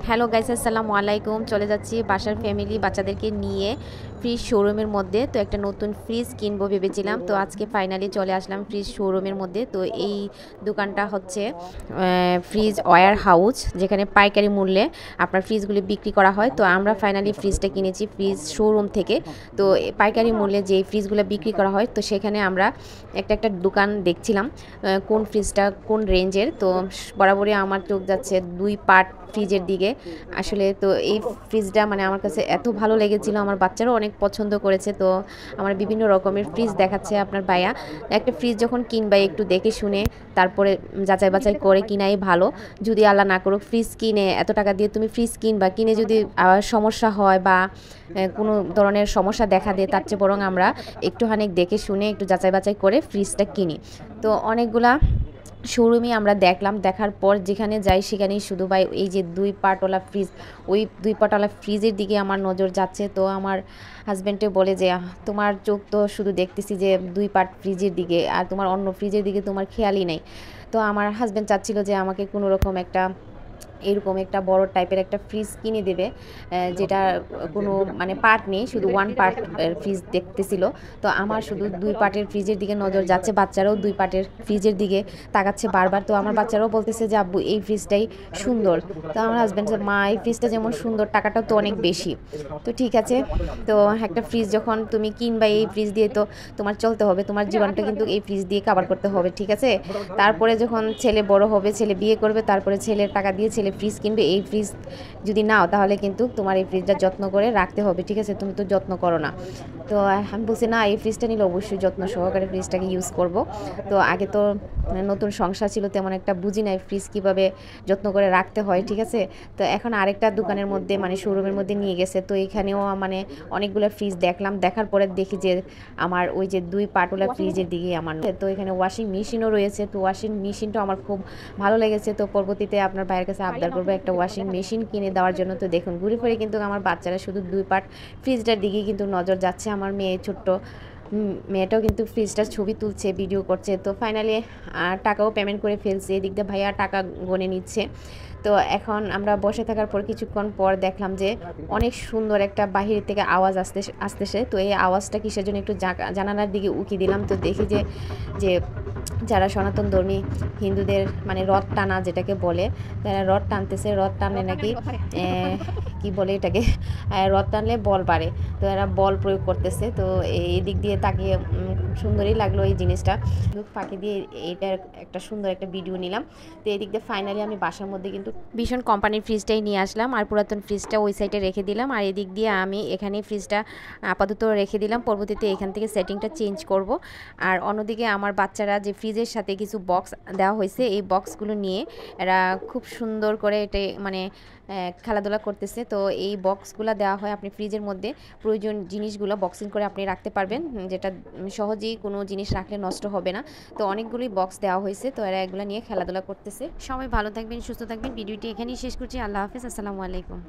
Hello guys, আসসালামু আলাইকুম। চলে যাচ্ছি বাসার ফ্যামিলি বাচ্চাদেরকে নিয়ে ফ্রিজ শোরুমের মধ্যে। তো একটা নতুন ফ্রিজ কিনবো ভেবেছিলাম, তো আজকে ফাইনালি চলে আসলাম ফ্রিজ শোরুমের মধ্যে। তো এই দোকানটা হচ্ছে ফ্রিজ ওয়্যার হাউস, যেখানে পাইকারি মূল্যে আপনার ফ্রিজগুলি বিক্রি করা হয়। তো আমরা ফাইনালি ফ্রিজটা কিনেছি ফ্রিজ শোরুম থেকে। তো পাইকারি মূল্যে যে ফ্রিজগুলো বিক্রি করা হয়, তো সেখানে আমরা একটা দোকান দেখছিলাম কোন ফ্রিজটা কোন রেঞ্জের। তো বরাবরই আমার চোখ যাচ্ছে 2 পার্ট ফ্রিজের দিকে। আসলে তো এই ফ্রিজটা মানে আমার কাছে এত ভালো লেগেছিল, আমার বাচ্চারাও অনেক পছন্দ করেছে। তো আমার বিভিন্ন রকমের ফ্রিজ দেখাচ্ছে আপনার ভাইয়া। একটা ফ্রিজ যখন কিনবাই একটু দেখে শুনে তারপরে যাচাই বাছাই করে কিনাই ভালো। যদি আল্লাহ না করুক ফ্রিজ কিনে এত টাকা দিয়ে তুমি ফ্রিজ কিনবা, কিনে যদি সমস্যা হয় বা কোনো ধরনের সমস্যা দেখা দেয়, তার চেয়ে বরং আমরা একটুখানি দেখে শুনে একটু যাচাই বাছাই করে ফ্রিজটা কিনি। তো অনেকগুলা শোরুমই আমরা দেখলাম, দেখার পর যেখানে যাই সেখানেই শুধু ভাই এই যে 2 পাটওয়ালা ফ্রিজ, ওই 2 পাটওয়ালা ফ্রিজের দিকে আমার নজর যাচ্ছে। তো আমার হাজব্যান্ডে বলে যে তোমার চোখ তো শুধু দেখতেছি যে 2 পাট ফ্রিজের দিকে, আর তোমার অন্য ফ্রিজের দিকে তোমার খেয়ালই নেই। তো আমার হাজব্যান্ড চাচ্ছিল যে আমাকে কোনো রকম একটা এরকম একটা বড় টাইপের একটা ফ্রিজ কিনে দেবে, যেটা কোনো মানে পার্ট নেই, শুধু 1 পার্ট ফ্রিজ দেখতেছিল। তো আমার শুধু 2 পার্টের ফ্রিজের দিকে নজর যাচ্ছে, বাচ্চারাও 2 পার্টের ফ্রিজের দিকে তাকাচ্ছে বারবার। তো আমার বাচ্চারাও বলতেছে যে আব্বু এই ফ্রিজটাই সুন্দর। তো আমার হাজব্যান্ড যে মা এই ফ্রিজটা যেমন সুন্দর টাকাটাও তো অনেক বেশি। তো ঠিক আছে, তো একটা ফ্রিজ যখন তুমি কিনবা এই ফ্রিজ দিয়ে তো তোমার চলতে হবে, তোমার জীবনটা কিন্তু এই ফ্রিজ দিয়ে কভার করতে হবে, ঠিক আছে। তারপরে যখন ছেলে বড় হবে, ছেলে বিয়ে করবে, তারপরে ছেলের টাকা দিয়ে ছেলে ফ্রিজ কিনবে। এই ফ্রিজ যদি নাও তাহলে কিন্তু তোমার এই ফ্রিজটা যত্ন করে রাখতে হবে, ঠিক আছে, তুমি তো যত্ন করো না। তো আমি বলছি না, এই ফ্রিজটা নিলে অবশ্যই যত্ন সহকারে ফ্রিজটাকে ইউজ করব। তো আগে তো নতুন সংসার ছিল, তেমন একটা বুঝি নাই ফ্রিজ কীভাবে যত্ন করে রাখতে হয়, ঠিক আছে। তো এখন আরেকটা দোকানের মধ্যে মানে শোরুমের মধ্যে নিয়ে গেছে। তো এখানেও মানে অনেকগুলো ফ্রিজ দেখলাম, দেখার পরে দেখি যে আমার ওই যে 2 পাটওয়ালা ফ্রিজের দিকে আমার। তো এখানে ওয়াশিং মেশিনও রয়েছে, তো ওয়াশিং মেশিনটাও আমার খুব ভালো লেগেছে। তো পরবর্তীতে আপনার ভাইয়ের কাছে আবদার করবো একটা ওয়াশিং মেশিন কিনে দেওয়ার জন্য। তো দেখুন ঘুরে ফিরে কিন্তু আমার বাচ্চারা শুধু 2 পার্ট ফ্রিজটার দিকেই কিন্তু নজর যাচ্ছে। আমার মেয়ে ছোট্ট মেয়েটাও কিন্তু ফ্রিজটার ছবি তুলছে, ভিডিও করছে। তো ফাইনালি টাকাও পেমেন্ট করে ফেলছে, এদিক দিয়ে ভাইয়া টাকা গনে নিচ্ছে। তো এখন আমরা বসে থাকার পর কিছুক্ষণ পর দেখলাম যে অনেক সুন্দর একটা বাহির থেকে আওয়াজ আসতেছে। তো এই আওয়াজটা কিসের জন্য একটু জানালার দিকে উকি দিলাম। তো দেখি যে যে যারা সনাতন ধর্মী হিন্দুদের মানে রথ টানা যেটাকে বলে, তারা রথ টানতেছে। রথ টানলে নাকি কি বলে এটাকে, রথ টানলে বল বাড়ে। তো এরা বল প্রয়োগ করতেছে। তো এই দিক দিয়ে তাকিয়ে সুন্দরই লাগলো এই জিনিসটা, ফাঁকি দিয়ে এইটার একটা সুন্দর একটা ভিডিও নিলাম। তো এই দিক দিয়ে ফাইনালি আমি বাসার মধ্যে কিন্তু ভীষণ কোম্পানির ফ্রিজটাই নিয়ে আসলাম, আর পুরাতন ফ্রিজটা ওই সাইডে রেখে দিলাম। আর এদিক দিয়ে আমি এখানে ফ্রিজটা আপাতত রেখে দিলাম, পরবর্তীতে এখান থেকে সেটিংটা চেঞ্জ করব। আর অন্যদিকে আমার বাচ্চারা যে ফ্রিজের সাথে কিছু বক্স দেওয়া হয়েছে, এই বক্সগুলো নিয়ে এরা খুব সুন্দর করে এটা মানে খেলাধুলা করতেছে। তো এই বক্সগুলো দেওয়া হয় আপনি ফ্রিজের মধ্যে প্রয়োজন জিনিসগুলো বক্সিং করে আপনি রাখতে পারবেন, যেটা সহজেই কোনো জিনিস রাখলে নষ্ট হবে না। তো অনেকগুলোই বক্স দেওয়া হয়েছে, তো এরা এগুলো নিয়ে খেলাধুলা করতেছে। সবাই ভালো থাকবেন, সুস্থ থাকবেন। ভিডিওটি এখানেই শেষ করছি। আল্লাহ হাফেজ, আসসালামু আলাইকুম।